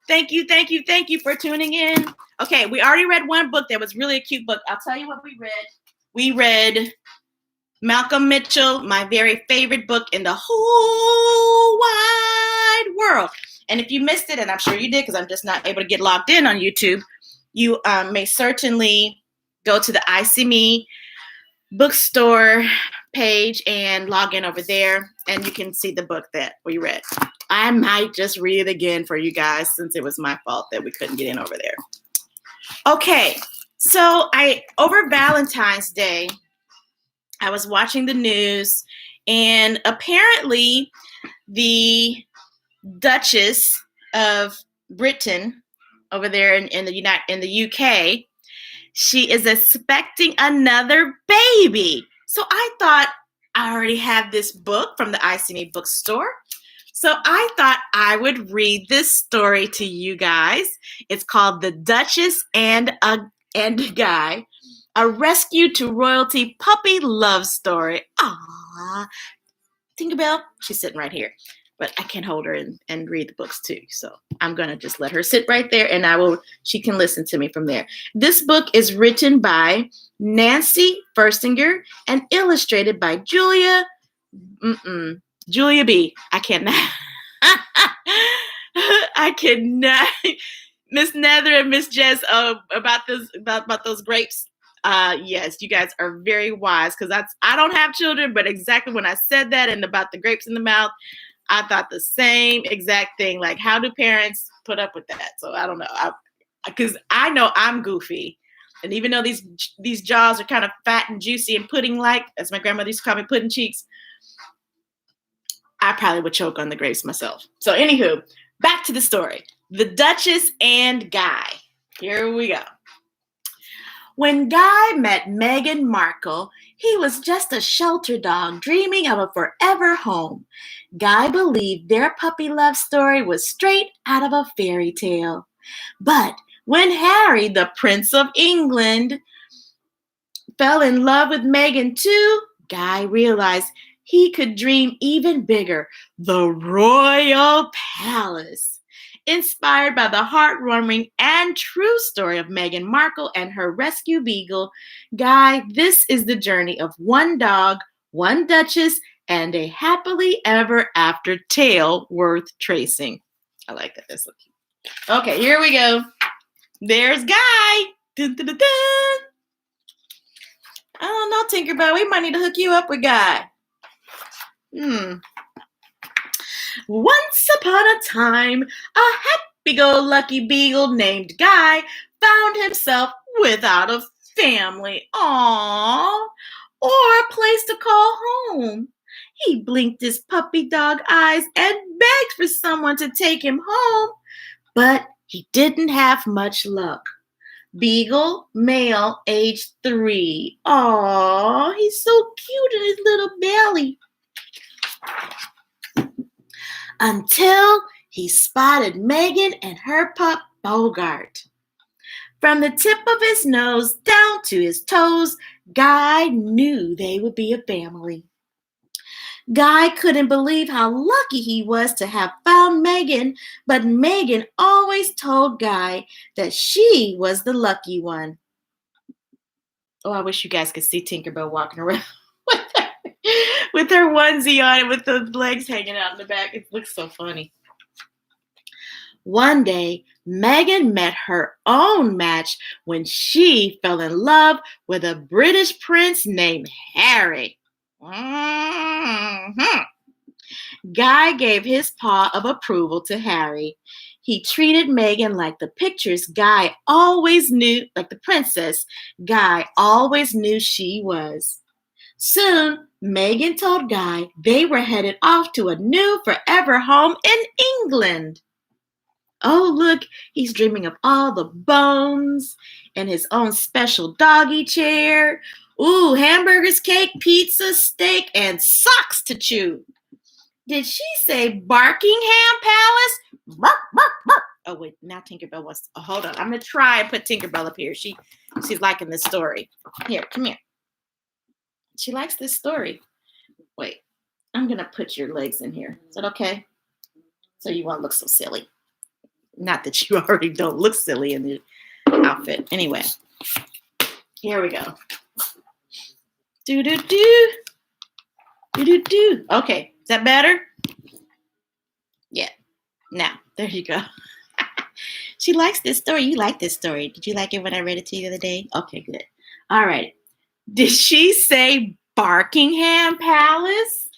Thank you for tuning in. Okay, we already read one book that was really a cute book. I'll tell you what we read. We read Malcolm Mitchell, my very favorite book in the whole wide world. And if you missed it, and I'm sure you did because I'm just not able to get logged in on YouTube, you may certainly go to the ICME bookstore page and log in over there, and you can see the book that we read. I might just read it again for you guys since it was my fault that we couldn't get in over there. Okay, so over Valentine's Day, I was watching the news, and apparently the Duchess of Britain over there in the UK, she is expecting another baby. So I thought I already have this book from the ICME bookstore. So I thought I would read this story to you guys. It's called The Duchess and Guy, a rescue to royalty puppy love story. Aww. Tinkerbell, she's sitting right here. But I can't hold her and read the books too. So I'm going to just let her sit right there, and she can listen to me from there. This book is written by Nancy Furstinger and illustrated by Julia B. I cannot. I cannot. Miss Nether and Miss Jess, about those grapes. Yes, you guys are very wise because I don't have children, but exactly when I said that and about the grapes in the mouth, I thought the same exact thing. Like, how do parents put up with that? So I don't know. Because I know I'm goofy. And even though these jaws are kind of fat and juicy and pudding-like, as my grandmother used to call me, pudding cheeks, I probably would choke on the grapes myself. So anywho, back to the story. The Duchess and Guy. Here we go. When Guy met Meghan Markle, he was just a shelter dog dreaming of a forever home. Guy believed their puppy love story was straight out of a fairy tale. But when Harry, the Prince of England, fell in love with Meghan too, Guy realized he could dream even bigger, the royal palace. Inspired by the heartwarming and true story of Meghan Markle and her rescue beagle, Guy, this is the journey of one dog, one duchess, and a happily ever after tale worth tracing. I like that. That's so cute. Okay, here we go. There's Guy. Dun, dun, dun, dun. I don't know, Tinkerbell. We might need to hook you up with Guy. Once upon a time, a happy-go-lucky beagle named Guy found himself without a family, or a place to call home. He blinked his puppy dog eyes and begged for someone to take him home, but he didn't have much luck. Beagle, male, age 3. Aw, he's so cute in his little belly. Until he spotted Meghan and her pup Bogart. From the tip of his nose down to his toes, Guy knew they would be a family. Guy couldn't believe how lucky he was to have found Meghan, but Meghan always told Guy that she was the lucky one. Oh, I wish you guys could see Tinkerbell walking around with her onesie on and with the legs hanging out in the back. It looks so funny. One day, Meghan met her own match when she fell in love with a British prince named Harry. Guy gave his paw of approval to Harry. He treated Meghan like the pictures Guy always knew, like the princess Guy always knew she was. Soon, Meghan told Guy they were headed off to a new forever home in England. Oh, look, he's dreaming of all the bones and his own special doggy chair. Ooh, hamburgers, cake, pizza, steak, and socks to chew. Did she say Barkingham Palace? Bark, bark, bark. Oh, wait, now Tinkerbell wants to... Oh, hold on. I'm going to try and put Tinkerbell up here. She's liking this story. Here, come here. She likes this story. Wait, I'm going to put your legs in here. Is that okay? So you won't look so silly. Not that you already don't look silly in the outfit. Anyway, here we go. Do-do-do. Do-do-do. Okay, is that better? Yeah. Now, there you go. She likes this story. You like this story. Did you like it when I read it to you the other day? Okay, good. All right. Did she say Barkingham Palace?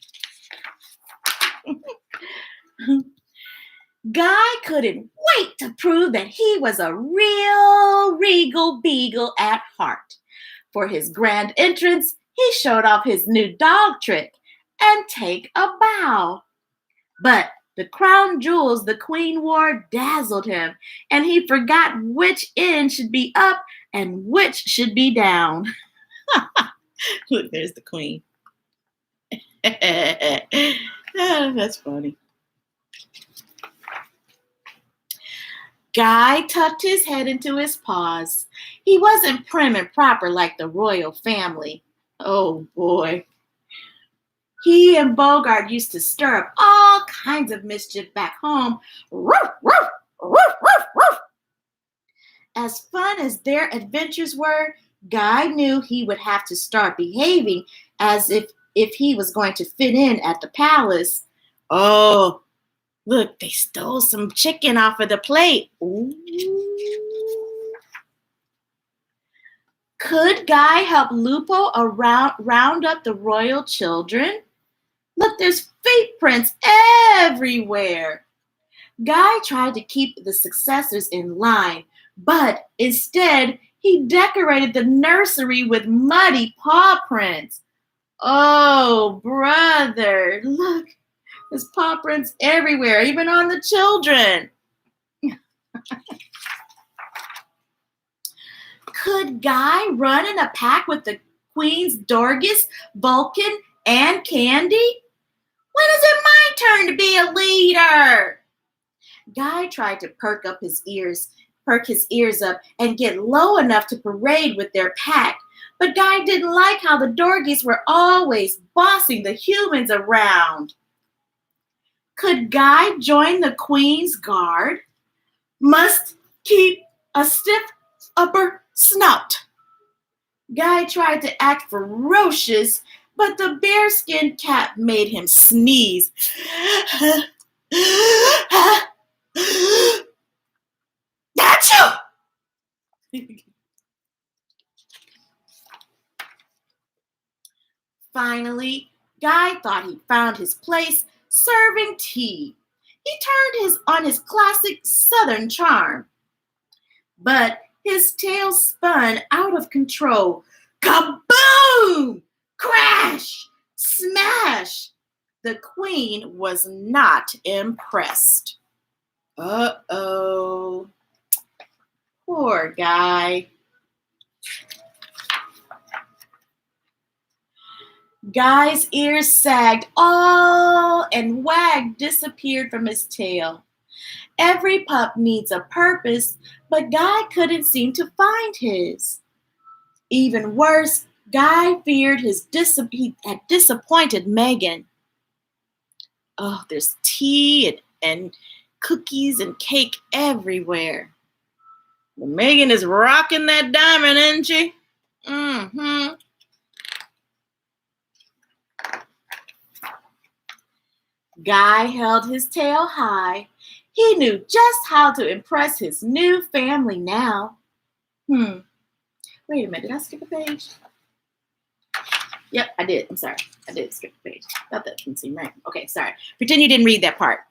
Guy couldn't wait to prove that he was a real regal beagle at heart. For his grand entrance, he showed off his new dog trick and take a bow. But the crown jewels the queen wore dazzled him, and he forgot which end should be up and which should be down. Look, there's the queen. Oh, that's funny. Guy tucked his head into his paws. He wasn't prim and proper like the royal family. Oh, boy. He and Bogart used to stir up all kinds of mischief back home. Roof, roof, roof, roof, roof. As fun as their adventures were, Guy knew he would have to start behaving as if he was going to fit in at the palace. Oh, look, they stole some chicken off of the plate. Ooh. Could Guy help Lupo round up the royal children? Look, there's feet prints everywhere. Guy tried to keep the successors in line, but instead he decorated the nursery with muddy paw prints. Oh, brother, look, there's paw prints everywhere, even on the children. Could Guy run in a pack with the Queen's Dorgus, Vulcan, and Candy? When is it my turn to be a leader? Guy tried to perk his ears up and get low enough to parade with their pack, but Guy didn't like how the Dorgies were always bossing the humans around. Could Guy join the Queen's Guard? Must keep a stiff upper snout. Guy tried to act ferocious, but the bearskin cap made him sneeze. Achoo! Finally, Guy thought he found his place serving tea. He turned on his classic Southern charm. But his tail spun out of control. Kaboom! Crash! Smash! The Queen was not impressed. Uh-oh. Poor Guy. Guy's ears sagged all and wag disappeared from his tail. Every pup needs a purpose, but Guy couldn't seem to find his. Even worse, Guy feared he had disappointed Megan. Oh, there's tea and cookies and cake everywhere. Well, Megan is rocking that diamond, isn't she? Mm-hmm. Guy held his tail high. He knew just how to impress his new family now. Wait a minute, did I skip a page? Yep, I did. I'm sorry. I did skip a page. Thought that didn't seem right. Okay, sorry. Pretend you didn't read that part.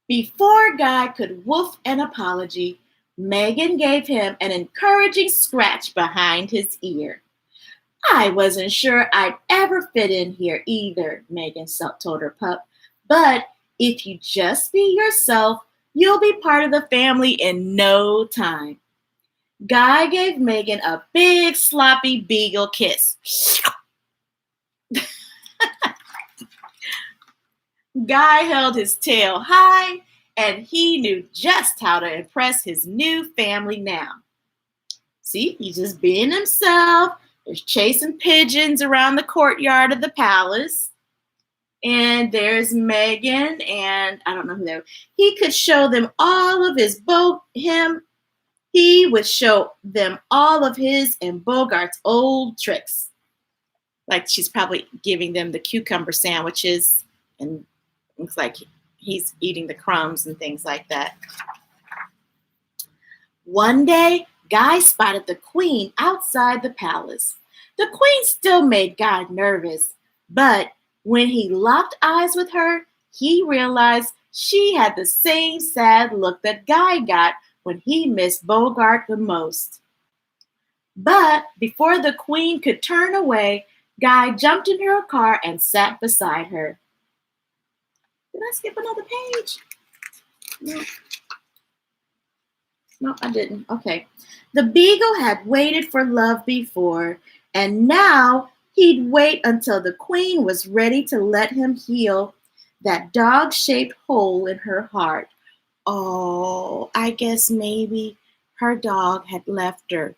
Before Guy could woof an apology, Megan gave him an encouraging scratch behind his ear. I wasn't sure I'd ever fit in here either, Megan told her pup. But if you just be yourself, you'll be part of the family in no time. Guy gave Megan a big sloppy beagle kiss. Guy held his tail high, and he knew just how to impress his new family now. See, he's just being himself. There's chasing pigeons around the courtyard of the palace. And there's Megan, and I don't know who they were. He could show them all of his he would show them all of his and Bogart's old tricks. Like she's probably giving them the cucumber sandwiches, and looks like he's eating the crumbs and things like that. One day, Guy spotted the queen outside the palace. The queen still made Guy nervous, but when he locked eyes with her, he realized she had the same sad look that Guy got when he missed Bogart the most. But before the queen could turn away, Guy jumped in her car and sat beside her. Did I skip another page? No. No, I didn't. Okay. The beagle had waited for love before, and now he'd wait until the queen was ready to let him heal that dog-shaped hole in her heart. Oh, I guess maybe her dog had left her.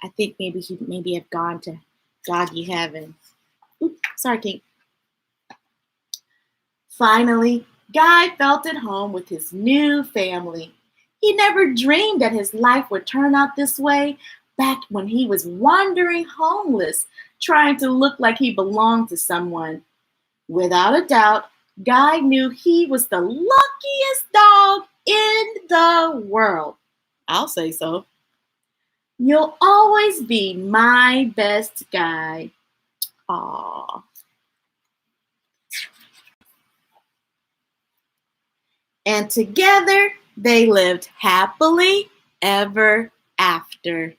I think maybe he had gone to doggy heaven. Oops, sorry, King. Finally, Guy felt at home with his new family. He never dreamed that his life would turn out this way back when he was wandering homeless, trying to look like he belonged to someone. Without a doubt, Guy knew he was the luckiest dog in the world. I'll say so. You'll always be my best Guy. Aww. And together they lived happily ever after.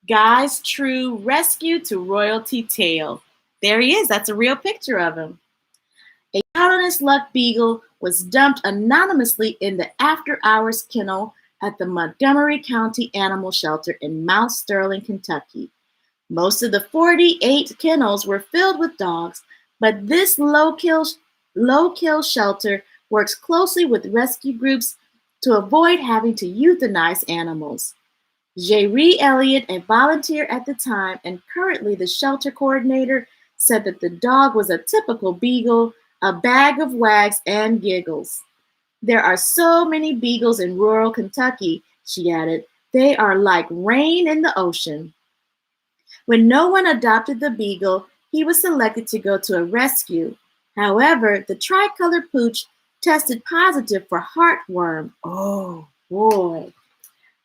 Guy's true rescue to royalty tale. There he is. That's a real picture of him. A colonist luck beagle was dumped anonymously in the after-hours kennel at the Montgomery County Animal Shelter in Mount Sterling, Kentucky. Most of the 48 kennels were filled with dogs, but this low-kill shelter works closely with rescue groups to avoid having to euthanize animals. Jerry Elliott, a volunteer at the time and currently the shelter coordinator, said that the dog was a typical beagle, a bag of wags and giggles. There are so many beagles in rural Kentucky, she added. They are like rain in the ocean. When no one adopted the beagle, he was selected to go to a rescue. However, the tricolor pooch tested positive for heartworm. Oh, boy.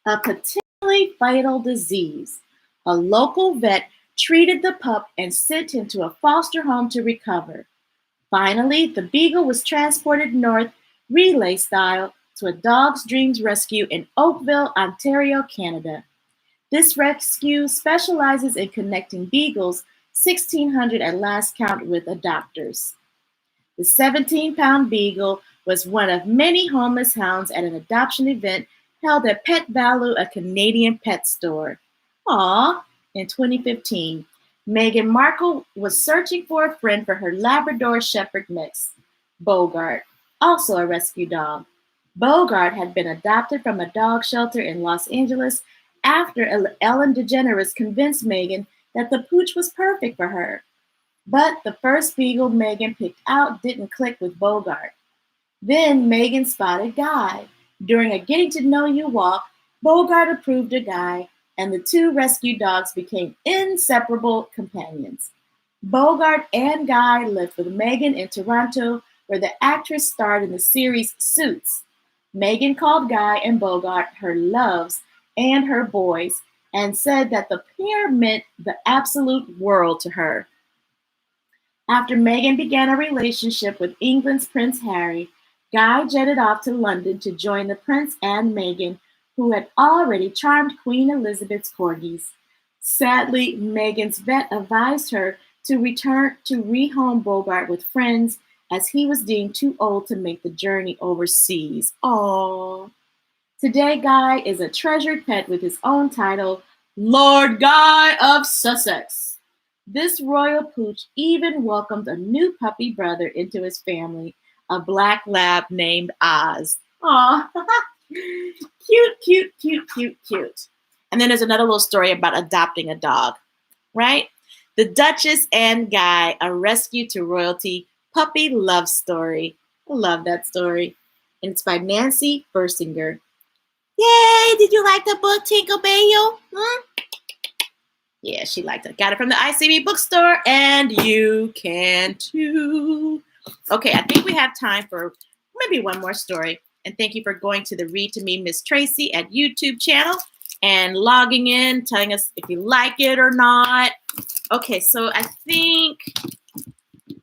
A potentially fatal disease. A local vet treated the pup and sent him to a foster home to recover. Finally, the beagle was transported north, relay style, to a Dog's Dreams rescue in Oakville, Ontario, Canada. This rescue specializes in connecting beagles, 1,600 at last count, with adopters. The 17-pound beagle was one of many homeless hounds at an adoption event held at Pet Value, a Canadian pet store. In 2015, Meghan Markle was searching for a friend for her Labrador Shepherd mix, Bogart, also a rescue dog. Bogart had been adopted from a dog shelter in Los Angeles after Ellen DeGeneres convinced Meghan that the pooch was perfect for her. But the first beagle Meghan picked out didn't click with Bogart. Then Meghan spotted Guy. During a getting-to-know-you walk, Bogart approved of Guy, and the two rescue dogs became inseparable companions. Bogart and Guy lived with Meghan in Toronto, where the actress starred in the series Suits. Meghan called Guy and Bogart her loves and her boys, and said that the pair meant the absolute world to her. After Meghan began a relationship with England's Prince Harry, Guy jetted off to London to join the Prince and Meghan, who had already charmed Queen Elizabeth's corgis. Sadly, Meghan's vet advised her to return to rehome Bogart with friends, as he was deemed too old to make the journey overseas. Aww. Today, Guy is a treasured pet with his own title, Lord Guy of Sussex. This royal pooch even welcomed a new puppy brother into his family, a black lab named Oz. Aw, cute, cute, cute, cute, cute. And then there's another little story about adopting a dog. right? The Duchess and Guy, a rescue to royalty puppy love story. I love that story. And it's by Nancy Bersinger. Yay! Did you like the book, Tinkerbell? Yeah, she liked it. Got it from the ICB bookstore, and you can too. Okay, I think we have time for maybe one more story. And thank you for going to the Read to Me, Ms Tracey at YouTube channel and logging in, telling us if you like it or not. Okay, so I think,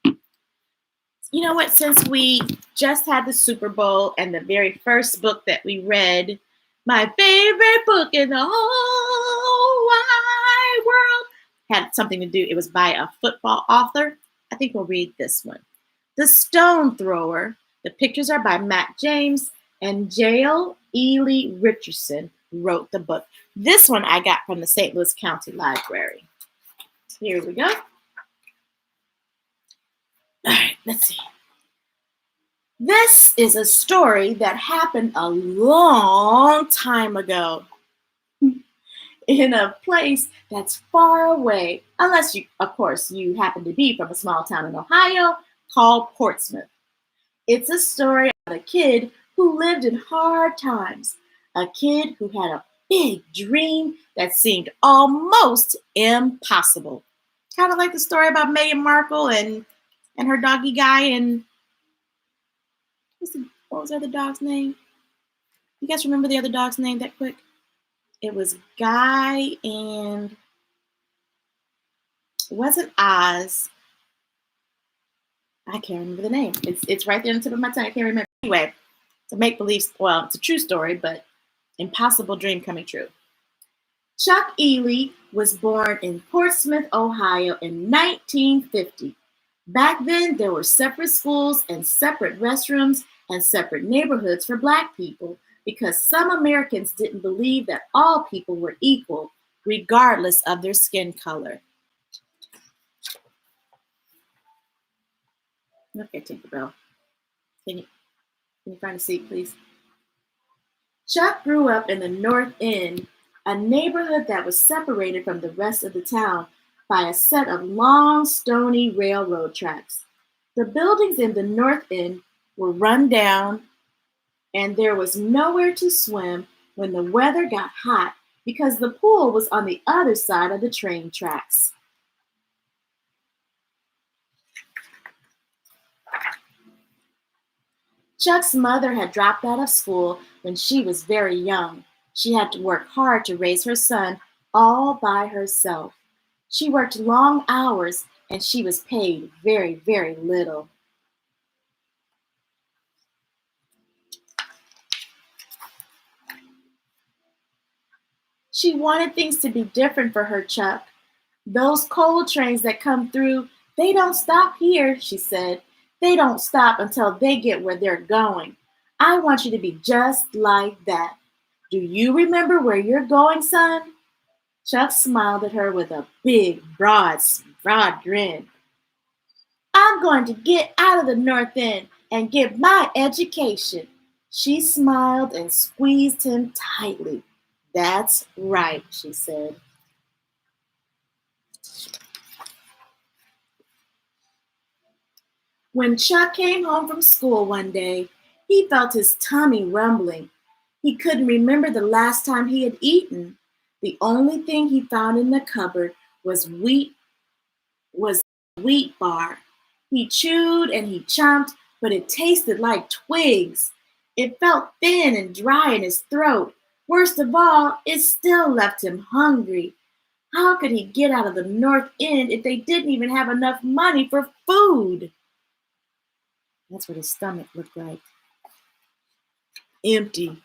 you know what, since we just had the Super Bowl and the very first book that we read, my favorite book in the whole wide world, had something to do, it was by a football author. I think we'll read this one. The Stone Thrower. The pictures are by Matt James, and Jael Ely Richardson wrote the book. This one I got from the St. Louis County Library. Here we go. All right, let's see. This is a story that happened a long time ago in a place that's far away, unless you, of course, you happen to be from a small town in Ohio called Portsmouth. It's a story of a kid who lived in hard times, a kid who had a big dream that seemed almost impossible. Kind of like the story about Meghan Markle and her doggy Guy and what was the other dog's name? You guys remember the other dog's name that quick? It was Guy and it wasn't Oz. I can't remember the name. It's right there on the tip of my tongue. I can't remember. Anyway, it's a make-believe, well, it's a true story, but impossible dream coming true. Chuck Ely was born in Portsmouth, Ohio in 1950. Back then, there were separate schools and separate restrooms and separate neighborhoods for Black people because some Americans didn't believe that all people were equal, regardless of their skin color. Okay, Tinkerbell. Can you find a seat, please? Chuck grew up in the North End, a neighborhood that was separated from the rest of the town by a set of long, stony railroad tracks. The buildings in the North End were run down, and there was nowhere to swim when the weather got hot because the pool was on the other side of the train tracks. Chuck's mother had dropped out of school when she was very young. She had to work hard to raise her son all by herself. She worked long hours and she was paid very, very little. She wanted things to be different for her, Chuck. Those coal trains that come through, they don't stop here, she said. They don't stop until they get where they're going. I want you to be just like that. Do you remember where you're going, son? Chuck smiled at her with a big, broad grin. I'm going to get out of the North End and get my education. She smiled and squeezed him tightly. That's right, she said. When Chuck came home from school one day, he felt his tummy rumbling. He couldn't remember the last time he had eaten. The only thing he found in the cupboard was a wheat bar. He chewed and he chomped, but it tasted like twigs. It felt thin and dry in his throat. Worst of all, it still left him hungry. How could he get out of the North End if they didn't even have enough money for food? That's what his stomach looked like. Empty.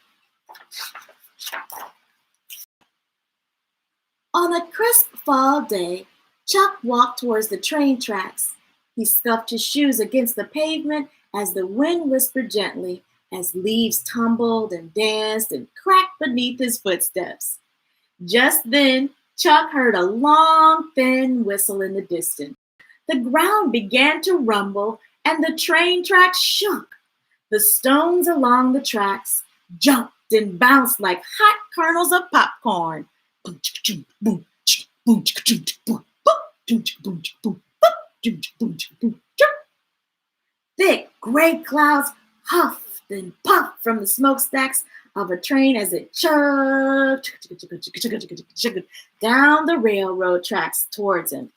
On a crisp fall day, Chuck walked towards the train tracks. He scuffed his shoes against the pavement as the wind whispered gently, as leaves tumbled and danced and cracked beneath his footsteps. Just then, Chuck heard a long, thin whistle in the distance. The ground began to rumble and the train tracks shook. The stones along the tracks jumped and bounced like hot kernels of popcorn. Thick gray clouds huffed and puffed from the smokestacks of a train as it chugged down the railroad tracks towards him.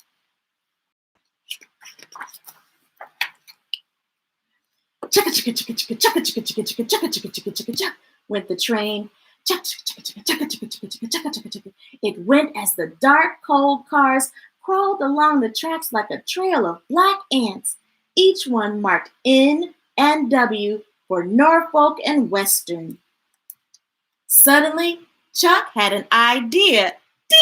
Went the train. It went as the dark, cold cars crawled along the tracks like a trail of black ants, each one marked N and W for Norfolk and Western. Suddenly, Chuck had an idea. Ding!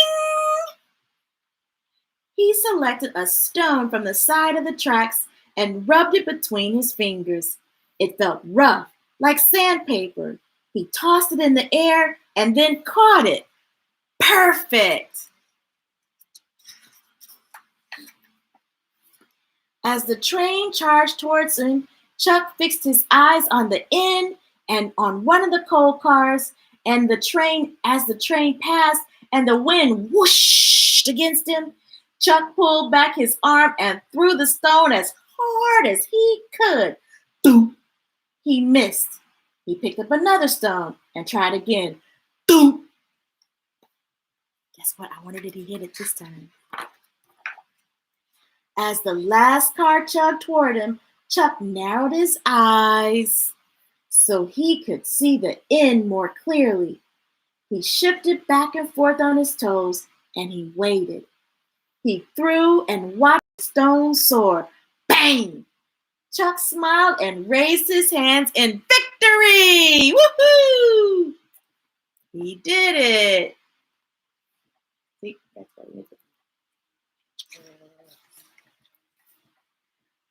He selected a stone from the side of the tracks and rubbed it between his fingers. It felt rough, like sandpaper. He tossed it in the air and then caught it. Perfect! As the train charged towards him, Chuck fixed his eyes on the N and on one of the coal cars, and as the train passed and the wind whooshed against him, Chuck pulled back his arm and threw the stone as hard as he could. Boom! He missed. He picked up another stone and tried again. Boom! Guess what? I wonder did he hit it this time. As the last car chugged toward him, Chuck narrowed his eyes so he could see the N more clearly. He shifted back and forth on his toes and he waited. He threw and watched the stone soar. Bang! Chuck smiled and raised his hands in victory! Woohoo! He did it. See, that's what it is.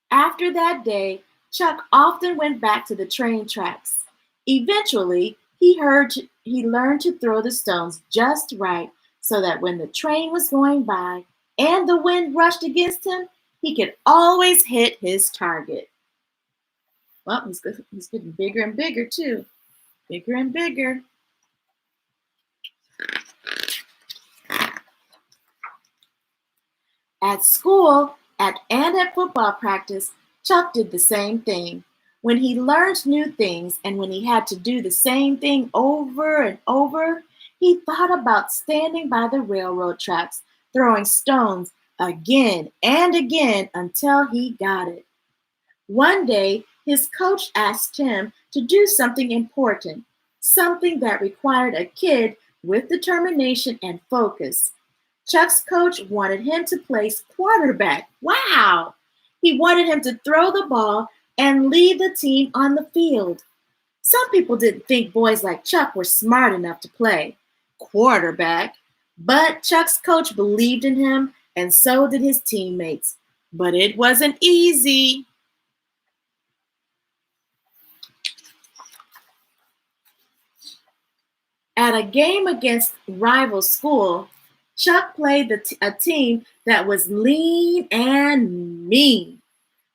After that day, Chuck often went back to the train tracks. Eventually, he learned to throw the stones just right so that when the train was going by and the wind rushed against him, he could always hit his target. Well, he's getting bigger and bigger too. Bigger and bigger. At school, and at football practice, Chuck did the same thing. When he learned new things and when he had to do the same thing over and over, he thought about standing by the railroad tracks, throwing stones again and again until he got it. One day, his coach asked him to do something important, something that required a kid with determination and focus. Chuck's coach wanted him to play quarterback. Wow! He wanted him to throw the ball and lead the team on the field. Some people didn't think boys like Chuck were smart enough to play quarterback, but Chuck's coach believed in him, and so did his teammates. But it wasn't easy. At a game against rival school, Chuck played a team that was lean and mean.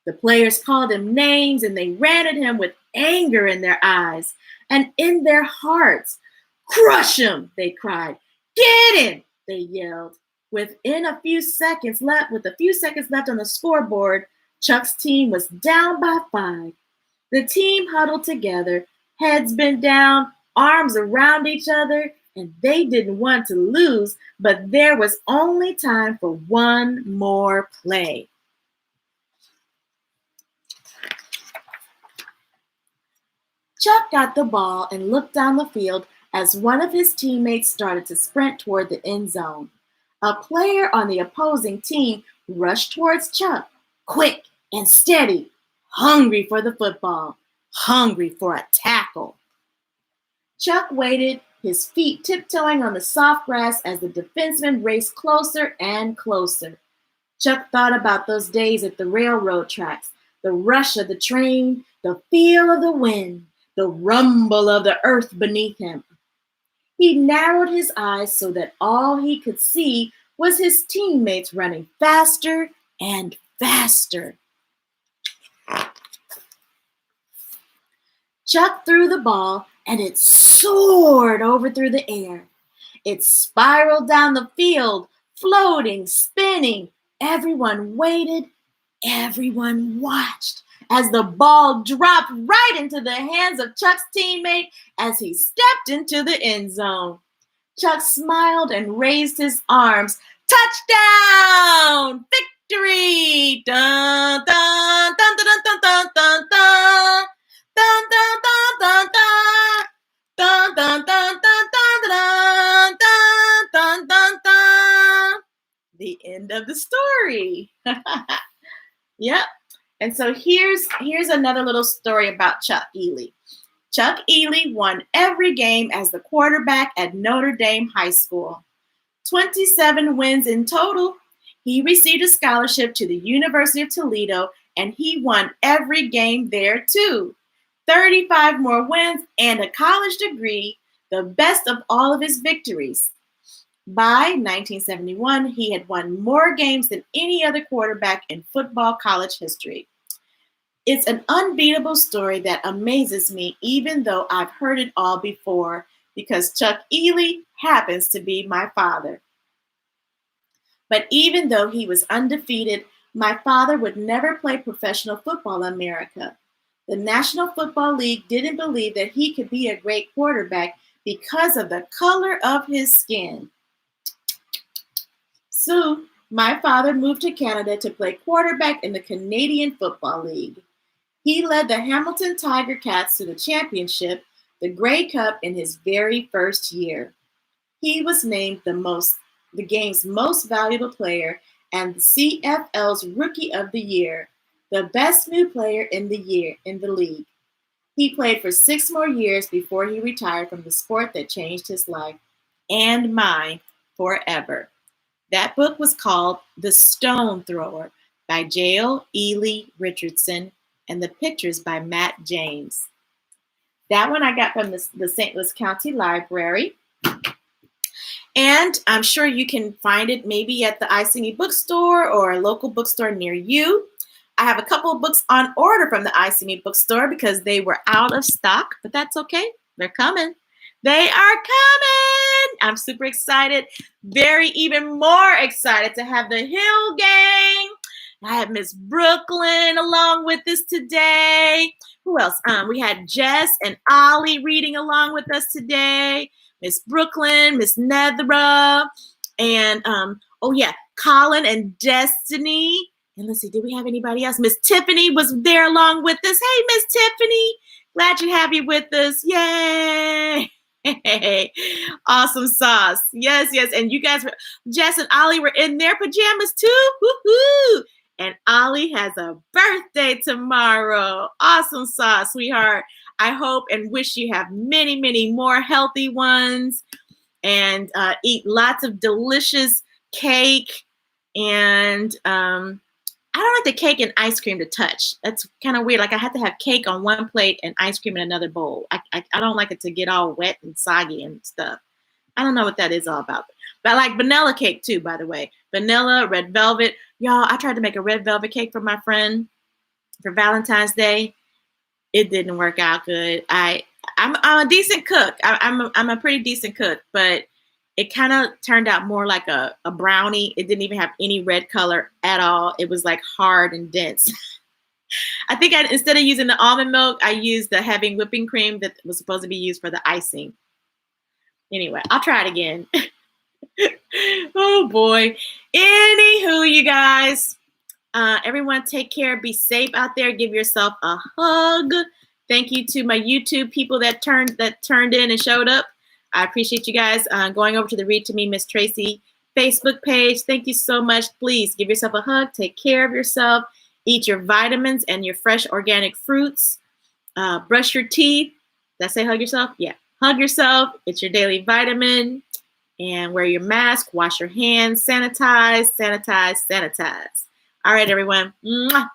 The players called him names and they ran at him with anger in their eyes and in their hearts. Crush him, they cried. Get him, they yelled. With a few seconds left on the scoreboard, Chuck's team was down by 5. The team huddled together, heads bent down, arms around each other, and they didn't want to lose, but there was only time for one more play. Chuck got the ball and looked down the field as one of his teammates started to sprint toward the end zone. A player on the opposing team rushed towards Chuck, quick and steady, hungry for the football, hungry for a tackle. Chuck waited, his feet tiptoeing on the soft grass as the defenseman raced closer and closer. Chuck thought about those days at the railroad tracks, the rush of the train, the feel of the wind, the rumble of the earth beneath him. He narrowed his eyes so that all he could see was his teammates running faster and faster. Chuck threw the ball and it soared over through the air. It spiraled down the field, floating, spinning, Everyone waited. Everyone watched as the ball dropped right into the hands of Chuck's teammate as he stepped into the end zone. Chuck smiled and raised his arms. Touchdown! Victory! Dun, dun, dun, dun, dun, dun, dun, dun. Dun, dun, dun, dun, dun. Dun, dun, dun, dun, dun, dun, dun, dun, dun, dun. The end of the story. Yep. And so here's another little story about Chuck Ely. Chuck Ely won every game as the quarterback at Notre Dame High School. 27 wins in total. He received a scholarship to the University of Toledo, and he won every game there too. 35 more wins and a college degree, the best of all of his victories. By 1971, he had won more games than any other quarterback in football college history. It's an unbeatable story that amazes me, even though I've heard it all before, because Chuck Ely happens to be my father. But even though he was undefeated, my father would never play professional football in America. The National Football League didn't believe that he could be a great quarterback because of the color of his skin. So, my father moved to Canada to play quarterback in the Canadian Football League. He led the Hamilton Tiger Cats to the championship, the Grey Cup, in his very first year. He was named the game's most valuable player and the CFL's Rookie of the Year, the best new player in the league. He played for 6 more years before he retired from the sport that changed his life and mine forever. That book was called The Stone Thrower by Jael Ely Richardson, and the pictures by Matt James. That one I got from the St. Louis County Library. And I'm sure you can find it maybe at the ICME bookstore or a local bookstore near you. I have a couple of books on order from the ICME bookstore because they were out of stock, but that's okay. They're coming. They are coming. I'm super excited. Even more excited to have the Hill Gang. I have Miss Brooklyn along with us today. Who else? We had Jess and Ollie reading along with us today. Miss Brooklyn, Miss Nethra, and Colin and Destiny. And let's see, did we have anybody else? Miss Tiffany was there along with us. Hey, Miss Tiffany. Glad to have you with us. Yay. Awesome sauce. Yes. And you guys, Jess and Ollie were in their pajamas too. Woo-hoo. And Ollie has a birthday tomorrow. Awesome sauce, sweetheart. I hope and wish you have many, many more healthy ones and eat lots of delicious cake. And I don't like the cake and ice cream to touch. That's kind of weird. Like I have to have cake on one plate and ice cream in another bowl. I don't like it to get all wet and soggy and stuff. I don't know what that is all about. But I like vanilla cake too, by the way. Vanilla, red velvet. Y'all, I tried to make a red velvet cake for my friend for Valentine's Day. It didn't work out good. I'm a decent cook. I'm a pretty decent cook, but it kind of turned out more like a brownie. It didn't even have any red color at all. It was like hard and dense. I think instead of using the almond milk, I used the heavy whipping cream that was supposed to be used for the icing. Anyway, I'll try it again. Oh boy. Anywho, you guys, everyone take care. Be safe out there. Give yourself a hug. Thank you to my YouTube people that turned in and showed up. I appreciate you guys going over to the Read to Me, Ms Tracey Facebook page. Thank you so much. Please give yourself a hug. Take care of yourself. Eat your vitamins and your fresh organic fruits. Brush your teeth. Did I say hug yourself? Yeah. Hug yourself. It's your daily vitamin. And wear your mask. Wash your hands. Sanitize. All right, everyone. Mwah.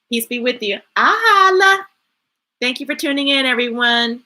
Peace be with you. Ahala. Thank you for tuning in, everyone.